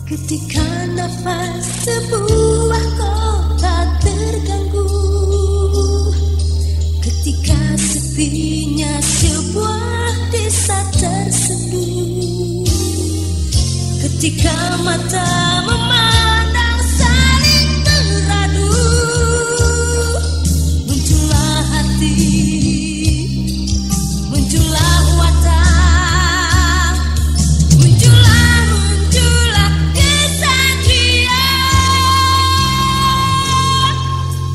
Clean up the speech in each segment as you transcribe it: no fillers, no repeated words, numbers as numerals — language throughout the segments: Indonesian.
Ketika nafas sebuah kota terganggu, ketika sepinya sebuah desa tersenduh, ketika mata memandang saling beradu, muncullah hati, muncullah watak, muncullah kesatria,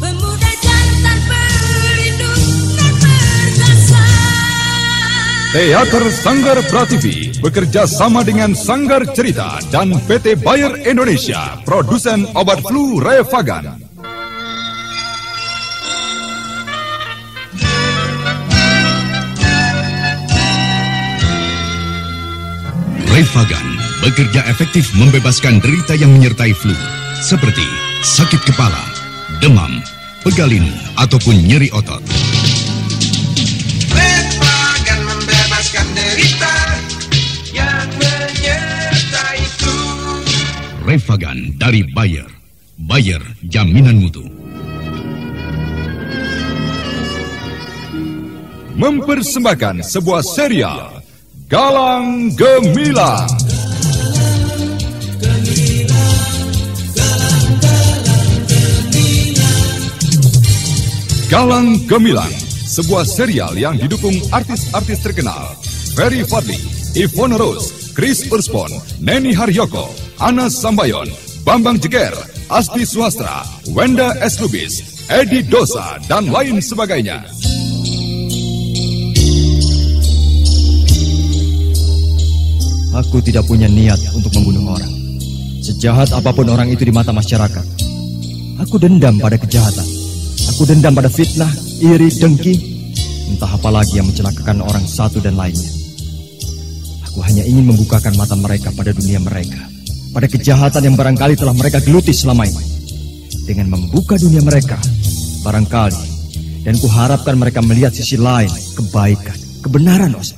pemuda jantan pelindung dan perkasa. Teater Sanggar Prativi bekerja sama dengan Sanggar Cerita dan PT Bayer Indonesia, produsen obat flu Revagan. Revagan bekerja efektif membebaskan derita yang menyertai flu, seperti sakit kepala, demam, pegalinu, ataupun nyeri otot. Revagan membebaskan derita yang menyertai flu. Revagan dari Bayer. Bayer, jaminan mutu. Mempersembahkan sebuah serial Galang Gemilang. Galang Gemilang, sebuah serial yang didukung artis-artis terkenal Ferry Fadli, Ivone Rose, Chris Urspon, Neni Haryoko, Ana Sambayon, Bambang Jeger, Asti Swastra, Wenda S. Lubis, Edi Dosa, dan lain sebagainya. Aku tidak punya niat untuk membunuh orang. Sejahat apapun orang itu di mata masyarakat, aku dendam pada kejahatan. Aku dendam pada fitnah, iri, dengki, entah apa lagi yang mencelakakan orang satu dan lainnya. Aku hanya ingin membukakan mata mereka pada dunia mereka, pada kejahatan yang barangkali telah mereka geluti selama ini. Dengan membuka dunia mereka, barangkali, dan kuharapkan mereka melihat sisi lain, kebaikan, kebenaran, Os.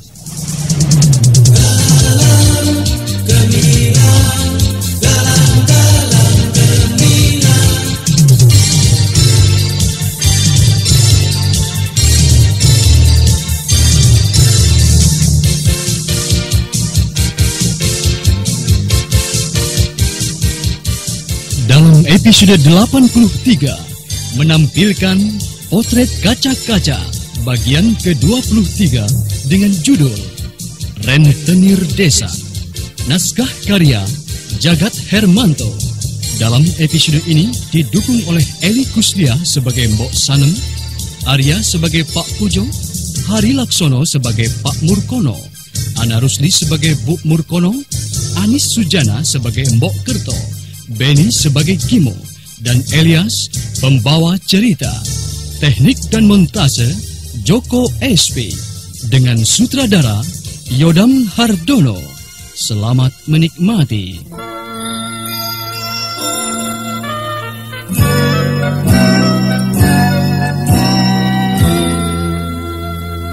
Dalam episode 83 menampilkan Potret Kaca-Kaca bagian ke-23 dengan judul Rentenir Desa. Naskah karya Jagat Hermanto. Dalam episode ini didukung oleh Eli Kuslia sebagai Mbok Sanem, Arya sebagai Pak Pujo, Hari Laksono sebagai Pak Murkono, Ana Rusli sebagai Bu Murkono, Anis Sujana sebagai Mbok Kerto, Benny sebagai Kimo, dan Elias pembawa cerita. Teknik dan montase Joko SP dengan sutradara Yodam Hardono. Selamat menikmati.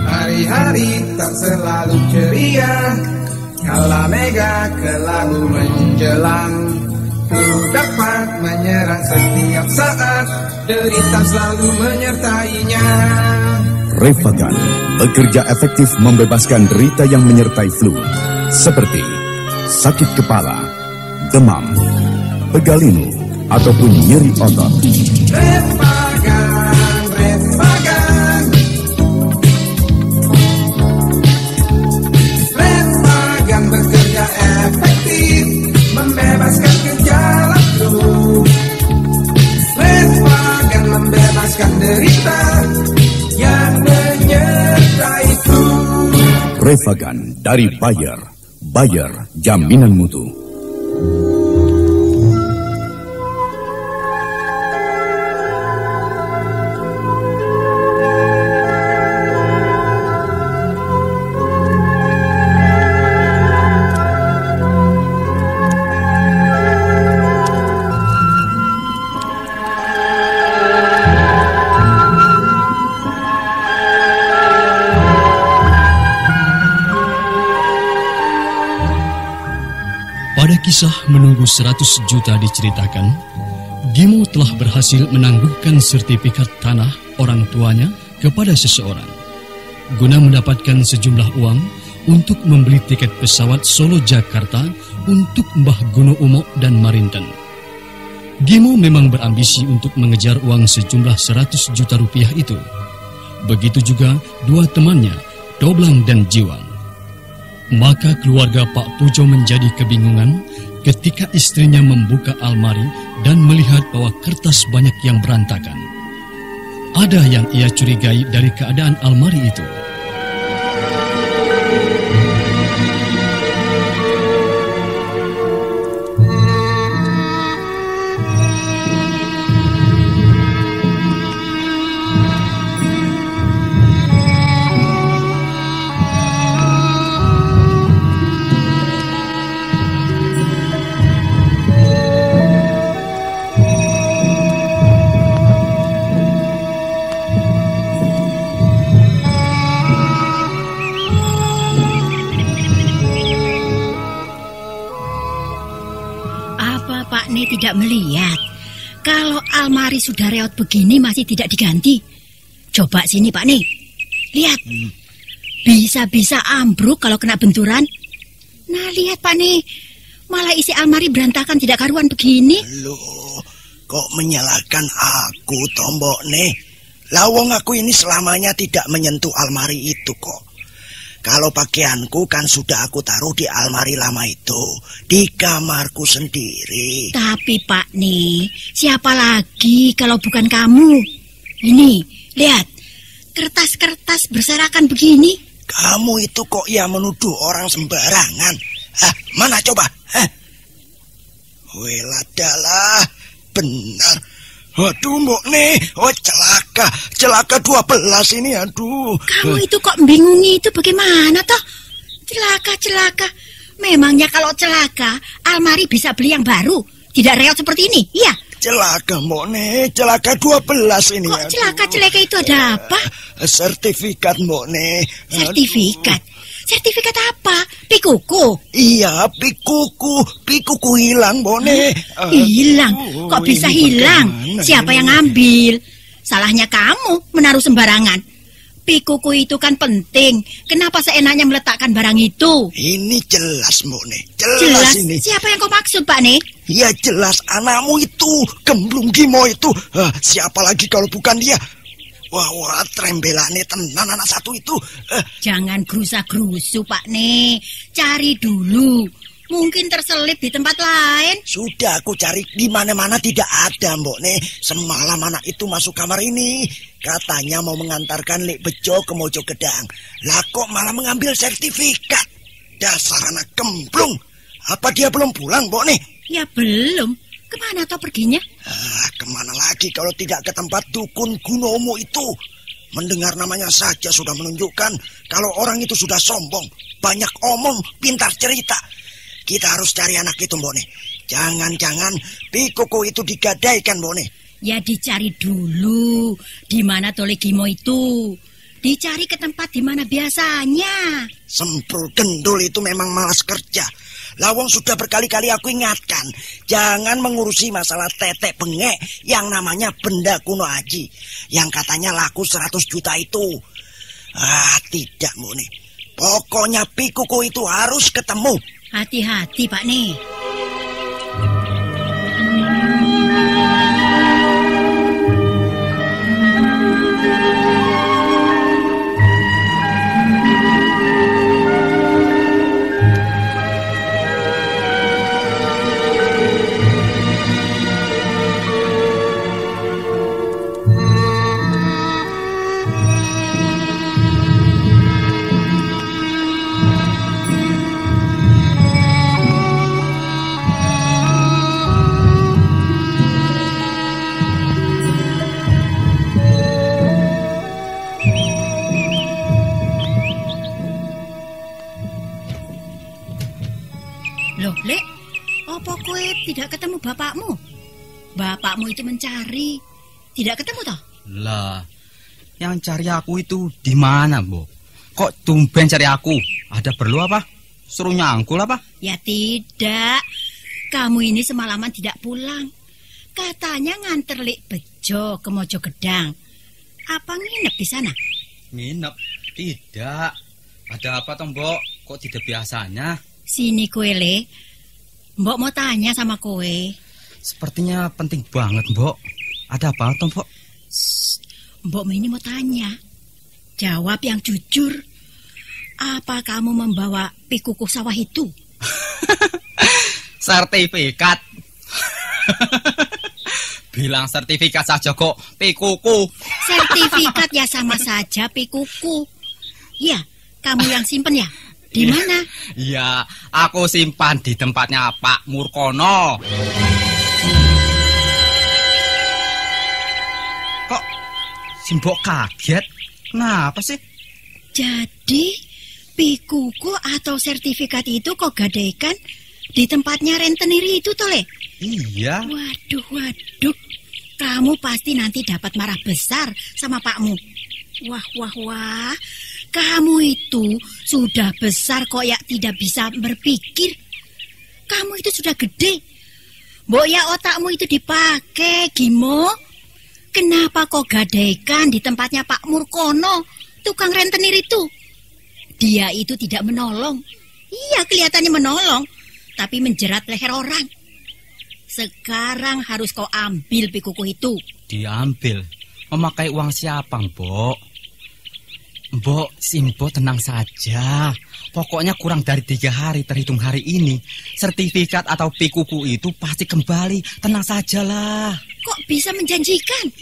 Hari-hari tak selalu ceria, kala mega kelabu menjelang. Ku dapat menyerang setiap saat, derita selalu menyertainya. Revagan bekerja efektif membebaskan derita yang menyertai flu, seperti sakit kepala, demam, pegalinu, ataupun nyeri otot. Revagan, Revagan, Revagan bekerja efektif membebaskan gejala flu. Revagan membebaskan derita yang menyertai flu. Revagan dari Bayer. Bayer, jaminan mutu. kisah menunggu 100 juta diceritakan, Gimo telah berhasil menangguhkan sertifikat tanah orang tuanya kepada seseorang guna mendapatkan sejumlah uang untuk membeli tiket pesawat Solo Jakarta untuk Mbah Guno Umok dan Marinten. Gimo memang berambisi untuk mengejar uang sejumlah 100 juta rupiah itu. Begitu juga dua temannya, Doblang dan Jiwang. Maka keluarga Pak Pujo menjadi kebingungan ketika istrinya membuka almari dan melihat bahwa kertas banyak yang berantakan. Ada yang ia curigai dari keadaan almari itu. Tidak melihat kalau almari sudah reot begini masih tidak diganti. Coba sini Pak nih, lihat, bisa-bisa ambruk kalau kena benturan. Nah lihat Pak nih, malah isi almari berantakan tidak karuan begini. Loh, kok menyalahkan aku Tombok nih? Lawong aku ini selamanya tidak menyentuh almari itu kok. Kalau pakaianku kan sudah aku taruh di almari lama itu, di kamarku sendiri. Tapi Pak nih, siapa lagi kalau bukan kamu? Ini, lihat, kertas-kertas berserakan begini. Kamu itu kok ya menuduh orang sembarangan? Hah, mana coba? Hah? Weladalah, benar. Waduh, Mbok nih, celaka 12 ini, aduh. Kamu itu kok bingungi itu bagaimana toh? Celaka. Memangnya kalau celaka, almari bisa beli yang baru, tidak reot seperti ini, iya? Celaka, Mbok nih, celaka 12 ini. Kok celaka itu ada apa? Sertifikat, Mbok nih. Sertifikat? Sertifikat apa? Pikuku? Iya, pikuku hilang, Bone. Hilang? Kok bisa hilang? Siapa yang ngambil? Salahnya kamu menaruh sembarangan. Pikuku itu kan penting. Kenapa seenaknya meletakkan barang itu? Ini jelas, Bone. Jelas ini. Siapa yang kau maksud, Pak nih? Ya jelas anakmu itu, Gemblung Gimo itu. Siapa lagi kalau bukan dia? Wah, trembelane tenan anak satu itu. Jangan gerusa-gerusu, Pak nih. Cari dulu. Mungkin terselip di tempat lain. Sudah aku cari di mana-mana tidak ada, Mbok nih. Semalam anak itu masuk kamar ini. Katanya mau mengantarkan Lek Bejo ke Mojogedang. Lah kok malah mengambil sertifikat. Dasar anak gemblung. Apa dia belum pulang, Mbok nih? Ya belum. Kemana toh perginya? Kemana lagi kalau tidak ke tempat dukun Gunomo itu? Mendengar namanya saja sudah menunjukkan kalau orang itu sudah sombong, banyak omong, pintar cerita. Kita harus cari anak itu, Mbone. Jangan-jangan Pikuku itu digadaikan, Mbone. Ya dicari dulu. Di mana Tole Gimo itu? Dicari ke tempat di mana biasanya. Semprul gendul itu memang malas kerja. Lawong sudah berkali-kali aku ingatkan, jangan mengurusi masalah tetek bengek yang namanya benda kuno Aji, yang katanya laku 100 juta itu. Tidak, Mbone. Pokoknya Pikuku itu harus ketemu. Hati-hati, Pak nih. Loh, Lek, apa kowe tidak ketemu bapakmu? Bapakmu itu mencari, tidak ketemu toh? Lah, yang cari aku itu di mana, Mbok? Kok tumben cari aku? Ada perlu apa? Suruh nyangkul apa? Ya tidak. kamu ini semalaman tidak pulang. Katanya nganter Lik Bejo ke Mojogedang. Apa nginep di sana? Nginep? Tidak. Ada apa toh, Mbok? Kok tidak biasanya? Sini kowe, Le. Mbok mau tanya sama kowe. Sepertinya penting banget, Mbok. Ada apa toh, Mbok? Mbok ini mau tanya. Jawab yang jujur. Apa kamu membawa pikuku sawah itu? Sertifikat. Bilang sertifikat saja kok pikuku. Sertifikat ya sama saja pikuku. Ya, kamu yang simpen ya? Di mana? Ya, aku simpan di tempatnya Pak Murkono. Kok Simbok kaget? Kenapa sih? Jadi, pikuku atau sertifikat itu kok gadaikan di tempatnya rentenir itu toh, Le? Iya. Waduh. Kamu pasti nanti dapat marah besar sama pakmu. Wah. Kamu itu sudah besar kok ya tidak bisa berpikir. Kamu itu sudah gede. Mbok ya otakmu itu dipakai, Gimo. Kenapa kok gadaikan di tempatnya Pak Murkono, tukang rentenir itu? Dia itu tidak menolong. Iya, kelihatannya menolong, tapi menjerat leher orang. Sekarang harus kau ambil pikuku itu. Diambil? Memakai uang siapa, Mbok? Mbok, Simbo tenang saja. Pokoknya kurang dari 3 hari terhitung hari ini, sertifikat atau pikuku itu pasti kembali. Tenang sajalah. Kok bisa menjanjikan?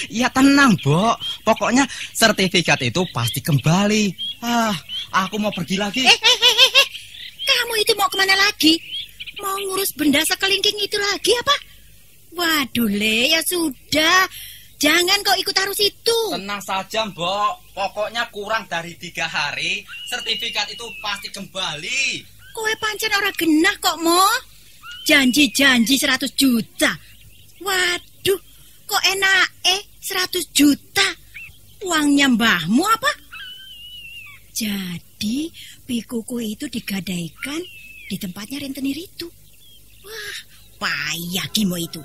Ya tenang, Mbok. Pokoknya sertifikat itu pasti kembali. Aku mau pergi lagi. Kamu itu mau kemana lagi? Mau ngurus benda sekelingking itu lagi apa? Waduh, Le, ya sudah. Jangan kau ikut arus itu. Tenang saja, Mbok. Pokoknya kurang dari 3 hari, sertifikat itu pasti kembali. Kowe pancen ora genah kok, Mo. Janji-janji 100 juta. Waduh, kok enak 100 juta. Uangnya mbahmu apa? Jadi, pikuku itu digadaikan di tempatnya rentenir itu. Wah, payah Gimo itu.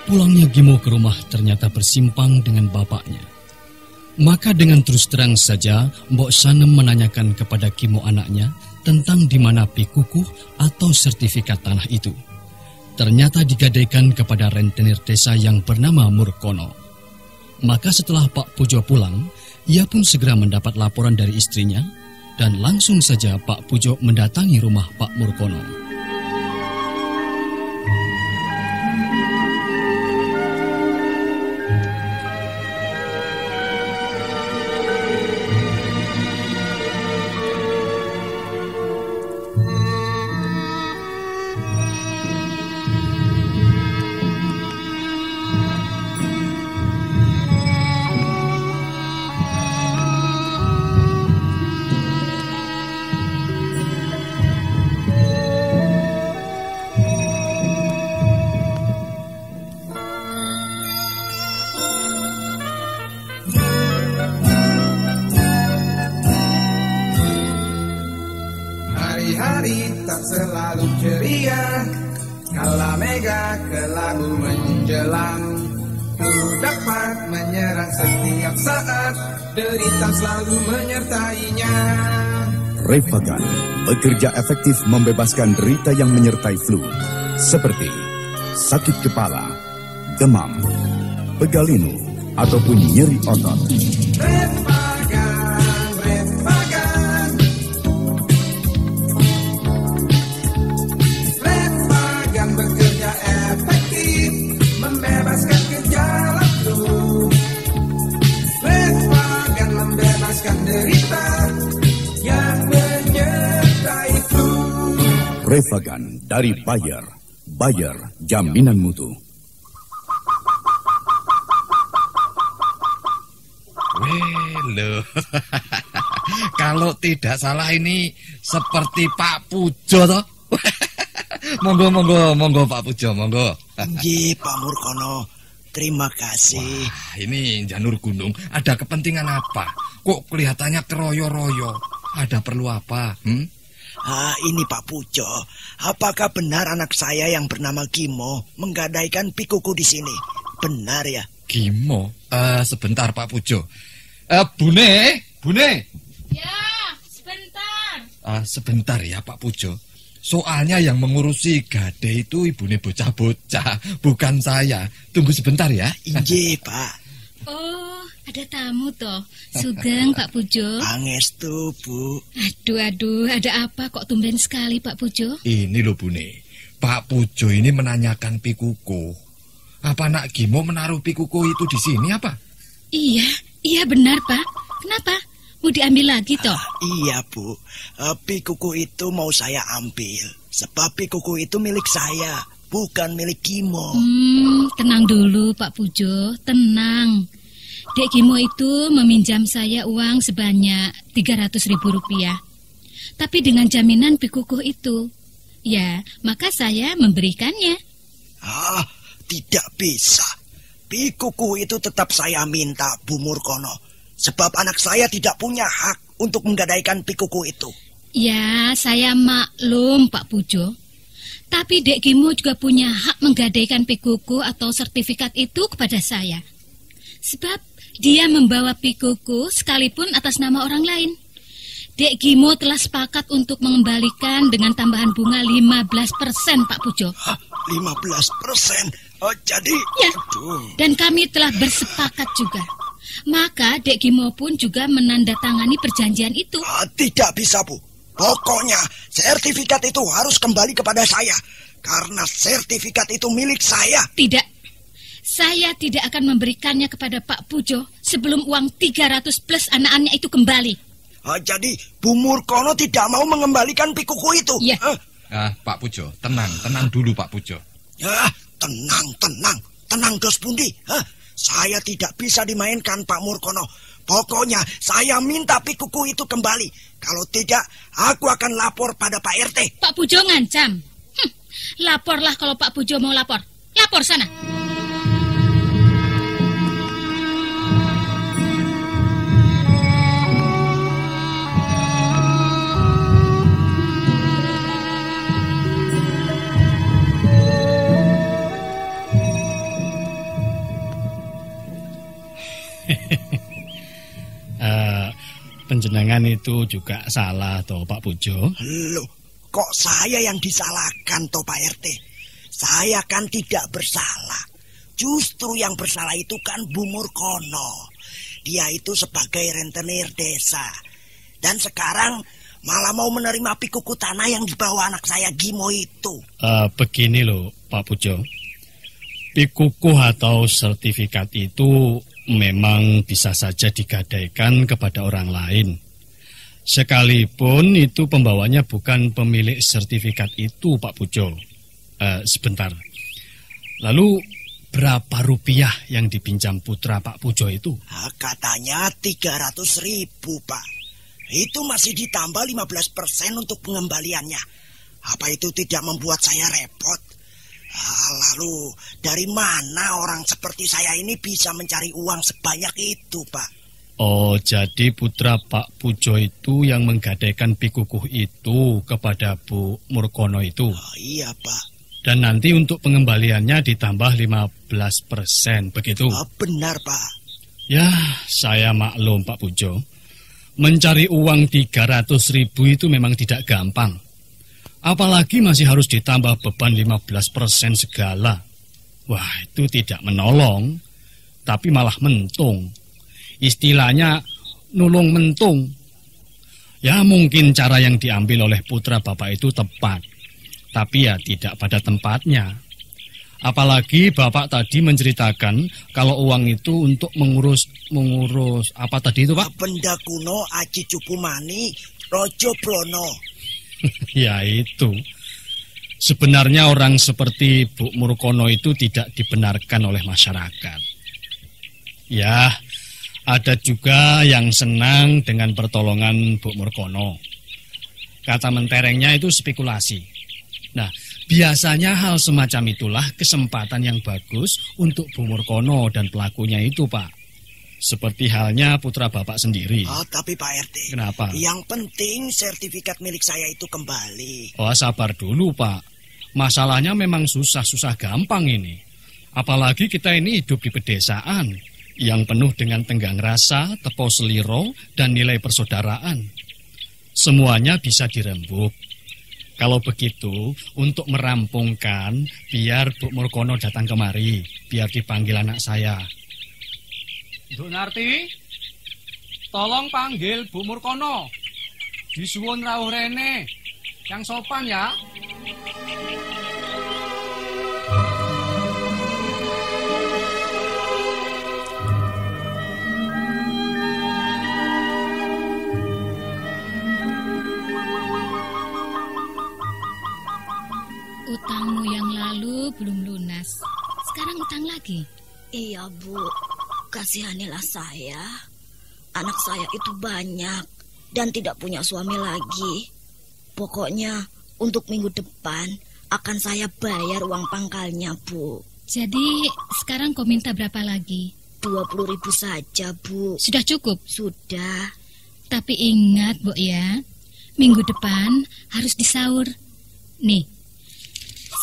Pulangnya Gimo ke rumah ternyata bersimpang dengan bapaknya. Maka dengan terus terang saja Mbok Sanem menanyakan kepada Gimo anaknya tentang di mana pikuku atau sertifikat tanah itu. Ternyata digadaikan kepada rentenir desa yang bernama Murkono. Maka setelah Pak Pujo pulang, ia pun segera mendapat laporan dari istrinya dan langsung saja Pak Pujo mendatangi rumah Pak Murkono. Hari-hari tak selalu ceria, kala mega ke lagu menjelang. Ku dapat menyerang setiap saat, derita selalu menyertainya. Refagan bekerja efektif membebaskan derita yang menyertai flu, seperti sakit kepala, demam, pegalinu, ataupun nyeri otot. Refagan bekerja efektif, membebaskan gejala flu. Refagan membebaskan derita yang menyertai flu. Refagan dari Bayer. Bayer, jaminan mutu. Loh, kalau tidak salah ini seperti Pak Pujo toh? Monggo Pak Pujo, monggo. Nggih, Pak Murkono. Terima kasih. Wah, ini Janur Gunung ada kepentingan apa? Kok kelihatannya keroyo-royo? Ada perlu apa? Ini Pak Pujo. Apakah benar anak saya yang bernama Gimo menggadaikan pikuku di sini? Benar ya? Gimo? Sebentar Pak Pujo. Bune. Ya, sebentar. Sebentar ya Pak Pujo. Soalnya yang mengurusi gade itu ibune bocah-bocah, bukan saya. Tunggu sebentar ya. Injih, Pak. Oh, ada tamu toh. Sugeng Pak Pujo. Pangestu, Bu. Aduh, ada apa kok tumben sekali Pak Pujo? Ini loh Bune. Pak Pujo ini menanyakan pikuku. Apa nak Gimo menaruh pikuku itu di sini apa? Iya benar Pak. Kenapa? Mau diambil lagi toh? Iya, Bu. Pikuku itu mau saya ambil. Sebab pikuku itu milik saya, bukan milik Gimo. Tenang dulu Pak Pujo, tenang. Dek Gimo itu meminjam saya uang sebanyak Rp300.000. Tapi dengan jaminan pikuku itu. Ya, maka saya memberikannya. Tidak bisa. Pikuku itu tetap saya minta, Bu Murkono. Sebab anak saya tidak punya hak untuk menggadaikan pikuku itu. Ya, saya maklum Pak Pujo. Tapi Dek Gimo juga punya hak menggadaikan pikuku atau sertifikat itu kepada saya. Sebab dia membawa pikuku sekalipun atas nama orang lain. Dek Gimo telah sepakat untuk mengembalikan dengan tambahan bunga 15% Pak Pujo. 15%? Jadi... Ya, dan kami telah bersepakat juga. Maka Dek Gimo pun juga menandatangani perjanjian itu. Tidak bisa, Bu. Pokoknya sertifikat itu harus kembali kepada saya. Karena sertifikat itu milik saya. Tidak. Saya tidak akan memberikannya kepada Pak Pujo sebelum uang 300 plus anak-anaknya itu kembali. Jadi Bu Murkono tidak mau mengembalikan pikuku itu? Iya. Pak Pujo, tenang dulu Pak Pujo. Tenang dos pundi. Saya tidak bisa dimainkan Pak Murkono. Pokoknya saya minta pikuku itu kembali. Kalau tidak, aku akan lapor pada Pak RT. Pak Pujo ngancam. Laporlah kalau Pak Pujo mau lapor. Lapor sana. Penjenengan itu juga salah toh Pak Pujo. Loh, kok saya yang disalahkan toh Pak RT? Saya kan tidak bersalah. Justru yang bersalah itu kan Bu Murkono. Dia itu sebagai rentenir desa. Dan sekarang malah mau menerima pikuku tanah yang dibawa anak saya Gimo itu. Begini loh Pak Pujo. Pikuku atau sertifikat itu memang bisa saja digadaikan kepada orang lain. Sekalipun itu pembawanya bukan pemilik sertifikat itu, Pak Pujo. Sebentar. Lalu berapa rupiah yang dipinjam putra Pak Pujo itu? Katanya 300.000, Pak. Itu masih ditambah 15% untuk pengembaliannya. Apa itu tidak membuat saya repot? Lalu dari mana orang seperti saya ini bisa mencari uang sebanyak itu, Pak? Oh, jadi putra Pak Pujo itu yang menggadaikan pikukuh itu kepada Bu Murkono itu? Iya, Pak. Dan nanti untuk pengembaliannya ditambah 15%, begitu? Benar, Pak. Ya, saya maklum Pak Pujo. Mencari uang 300.000 itu memang tidak gampang. Apalagi masih harus ditambah beban 15% segala. Wah, itu tidak menolong, tapi malah mentung. Istilahnya nulung mentung. Ya mungkin cara yang diambil oleh putra bapak itu tepat, tapi ya tidak pada tempatnya. Apalagi bapak tadi menceritakan kalau uang itu untuk mengurus apa tadi itu, Pak? Benda kuno Aji Cupumani Rojo Brono. Ya itu. Sebenarnya orang seperti Bu Murkono itu tidak dibenarkan oleh masyarakat. Ya, Ada juga yang senang dengan pertolongan Bu Murkono. Kata menterengnya itu spekulasi. Nah, biasanya hal semacam itulah kesempatan yang bagus untuk Bu Murkono dan pelakunya itu, Pak. Seperti halnya putra Bapak sendiri. Oh, tapi Pak RT. Kenapa? Yang penting sertifikat milik saya itu kembali. Oh, sabar dulu, Pak. Masalahnya memang susah-susah gampang ini. Apalagi kita ini hidup di pedesaan yang penuh dengan tenggang rasa, tepo seliro, dan nilai persaudaraan. Semuanya bisa dirembuk. Kalau begitu, untuk merampungkan, biar Bu Murkono datang kemari, biar dipanggil anak saya. Bu Narti, tolong panggil Bu Murkono. Disuwun rawuh rene, yang sopan ya. Utangmu yang lalu belum lunas. Sekarang utang lagi. Iya, Bu. Kasihanilah saya. Anak saya itu banyak dan tidak punya suami lagi. Pokoknya untuk minggu depan akan saya bayar uang pangkalnya, Bu. Jadi sekarang kau minta berapa lagi? 20.000 saja, Bu. Sudah cukup? Sudah. Tapi ingat, Bu ya, minggu depan harus disaur. Nih,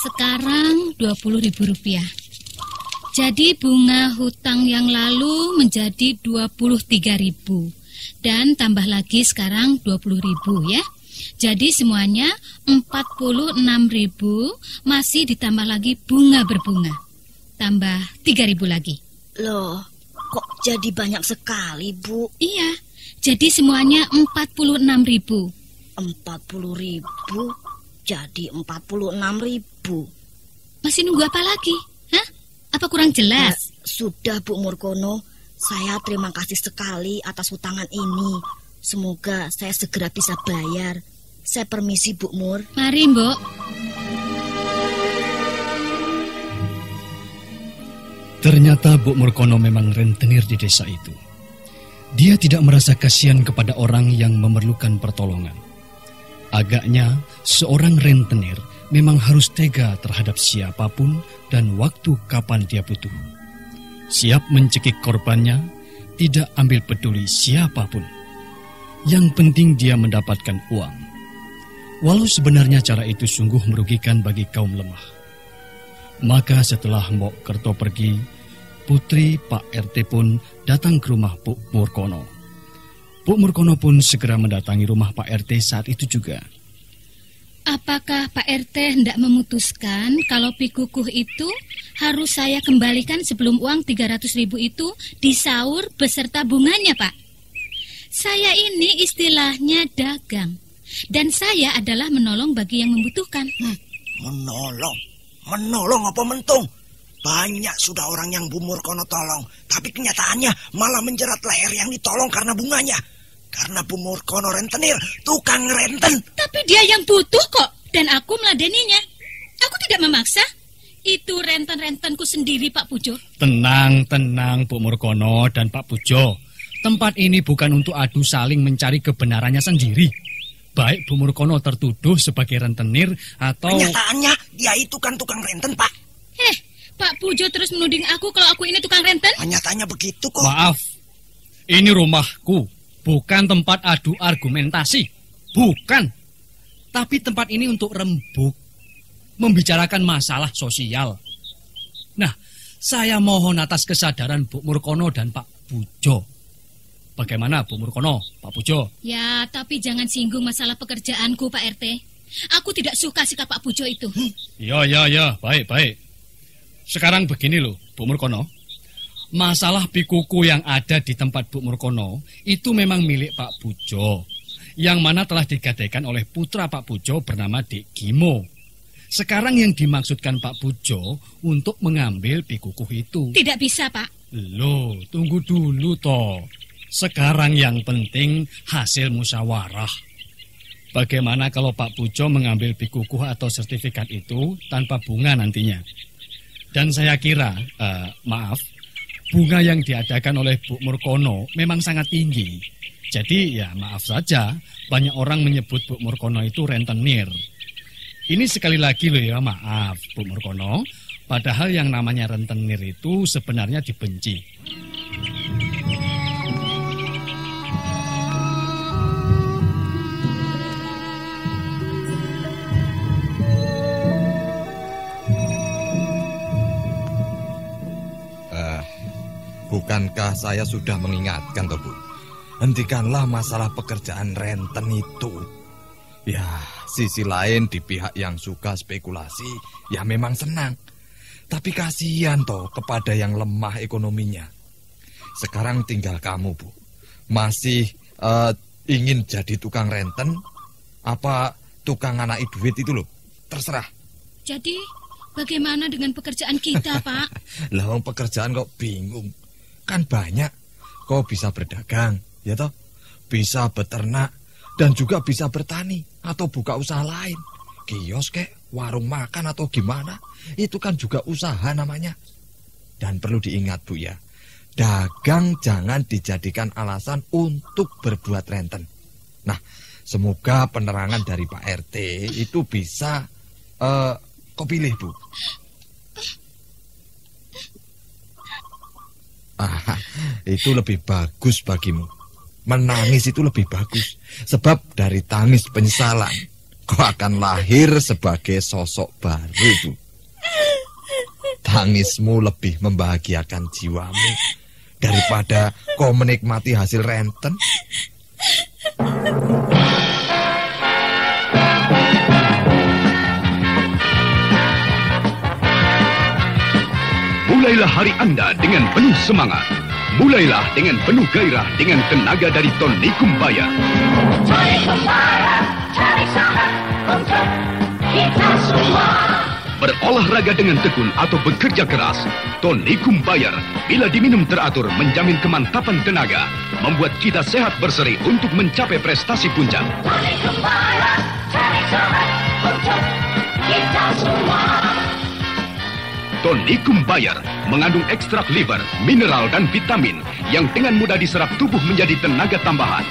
sekarang 20.000 rupiah. Jadi bunga hutang yang lalu menjadi 23.000. Dan tambah lagi sekarang 20.000 ya. Jadi semuanya 46.000, masih ditambah lagi bunga berbunga. Tambah 3.000 lagi. Loh, kok jadi banyak sekali, Bu? Iya, jadi semuanya 46.000. 40.000 jadi 46.000. Masih nunggu apa lagi? Hah? Apa kurang jelas? Sudah, Bu Murkono. Saya terima kasih sekali atas hutangan ini. Semoga saya segera bisa bayar. Saya permisi, Bu Mur. Mari, Mbok. Ternyata Bu Murkono memang rentenir di desa itu. Dia tidak merasa kasihan kepada orang yang memerlukan pertolongan. Agaknya seorang rentenir memang harus tega terhadap siapapun dan waktu kapan dia butuh. Siap mencekik korbannya, tidak ambil peduli siapapun. Yang penting dia mendapatkan uang. Walau sebenarnya cara itu sungguh merugikan bagi kaum lemah. Maka setelah Mbok Kerto pergi, putri Pak RT pun datang ke rumah Bu Murkono. Bu Murkono pun segera mendatangi rumah Pak RT saat itu juga. Apakah Pak RT hendak memutuskan kalau pikukuh itu harus saya kembalikan sebelum uang 300.000 itu disaur beserta bunganya, Pak? Saya ini istilahnya dagang. Dan saya adalah menolong bagi yang membutuhkan. Menolong? Menolong apa mentung? Banyak sudah orang yang Bu Murkono tolong. Tapi kenyataannya malah menjerat leher yang ditolong karena bunganya. Karena Bu Murkono rentenir, tukang renten. Tapi dia yang butuh kok. Dan aku meladeninya. Aku tidak memaksa. Itu renten-rentenku sendiri, Pak Pujo. Tenang, tenang Bu Murkono dan Pak Pujo. Tempat ini bukan untuk adu saling mencari kebenarannya sendiri. Baik Bu Murkono tertuduh sebagai rentenir atau... Kenyataannya dia itu kan tukang renten, Pak. Pak Pujo terus menuding aku kalau aku ini tukang renten? Kenyataannya begitu kok. Maaf, ini rumahku, bukan tempat adu argumentasi. Bukan. Tapi tempat ini untuk rembuk, membicarakan masalah sosial. Nah, saya mohon atas kesadaran Bu Murkono dan Pak Pujo. Bagaimana Bu Murkono, Pak Pujo? Ya, tapi jangan singgung masalah pekerjaanku, Pak RT. Aku tidak suka sikap Pak Pujo itu. Ya, baik. Sekarang begini loh, Bu Murkono. Masalah pikuku yang ada di tempat Bu Murkono itu memang milik Pak Pujo, yang mana telah digadaikan oleh putra Pak Pujo bernama Dek Gimo. Sekarang yang dimaksudkan Pak Pujo untuk mengambil pikuku itu. Tidak bisa, Pak. Loh, tunggu dulu toh. Sekarang yang penting hasil musyawarah. Bagaimana kalau Pak Pujo mengambil pikukuh atau sertifikat itu tanpa bunga nantinya? Dan saya kira, maaf, bunga yang diadakan oleh Bu Murkono memang sangat tinggi. Jadi ya maaf saja, banyak orang menyebut Bu Murkono itu rentenir. Ini sekali lagi loh ya, maaf Bu Murkono, padahal yang namanya rentenir itu sebenarnya dibenci. Bukankah saya sudah mengingatkan, toh, Bu? Hentikanlah masalah pekerjaan renten itu. Ya, sisi lain di pihak yang suka spekulasi, ya memang senang. Tapi kasihan toh kepada yang lemah ekonominya. Sekarang tinggal kamu, Bu. Masih ingin jadi tukang renten? Apa tukang anak duit itu loh? Terserah. Jadi, bagaimana dengan pekerjaan kita, Pak? Lah, pekerjaan kok bingung. Kan banyak. Kau bisa berdagang, ya toh? Bisa beternak dan juga bisa bertani atau buka usaha lain. Kios kek, warung makan atau gimana? Itu kan juga usaha namanya. Dan perlu diingat, Bu ya. Dagang jangan dijadikan alasan untuk berbuat renten. Nah, semoga penerangan dari Pak RT itu bisa kau pilih, Bu. Itu lebih bagus bagimu. Menangis itu lebih bagus. Sebab dari tangis penyesalan kau akan lahir sebagai sosok baru, Bu. Tangismu lebih membahagiakan jiwamu daripada kau menikmati hasil renten. Mulailah hari Anda dengan penuh semangat. Mulailah dengan penuh gairah dengan tenaga dari Tonikum Bayer. Tonikum Bayer, cari sahabat untuk kita semua. Berolahraga dengan tekun atau bekerja keras, Tonikum Bayer bila diminum teratur menjamin kemantapan tenaga, membuat kita sehat berseri untuk mencapai prestasi puncak. Tonikum Bayer, cari sahabat untuk kita semua. Tonikum Bayer mengandung ekstrak liver, mineral dan vitamin yang dengan mudah diserap tubuh menjadi tenaga tambahan.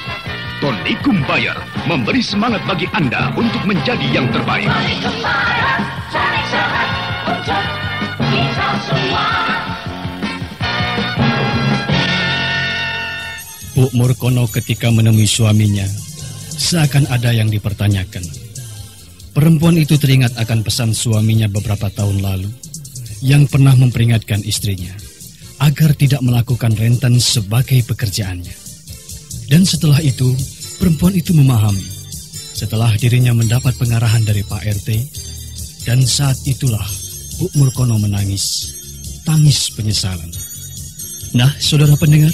Tonikum Bayer memberi semangat bagi Anda untuk menjadi yang terbaik. Tonikum Bayer, cari sahabat untuk kita semua. Bu Murkono ketika menemui suaminya, seakan ada yang dipertanyakan. Perempuan itu teringat akan pesan suaminya beberapa tahun lalu, yang pernah memperingatkan istrinya agar tidak melakukan renten sebagai pekerjaannya. Dan setelah itu, perempuan itu memahami. Setelah dirinya mendapat pengarahan dari Pak RT, dan saat itulah Bu Murkono menangis, tangis penyesalan. Nah, saudara pendengar,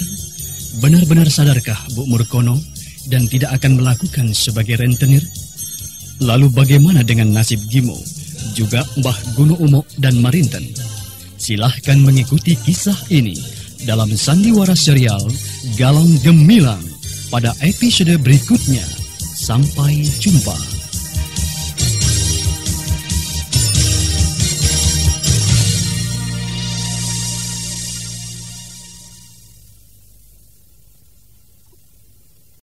benar-benar sadarkah Bu Murkono dan tidak akan melakukan sebagai rentenir? Lalu bagaimana dengan nasib Gimo, juga Mbah Guno Umo dan Marinten? Silahkan mengikuti kisah ini dalam sandiwara serial Galang Gemilang pada episode berikutnya. Sampai jumpa.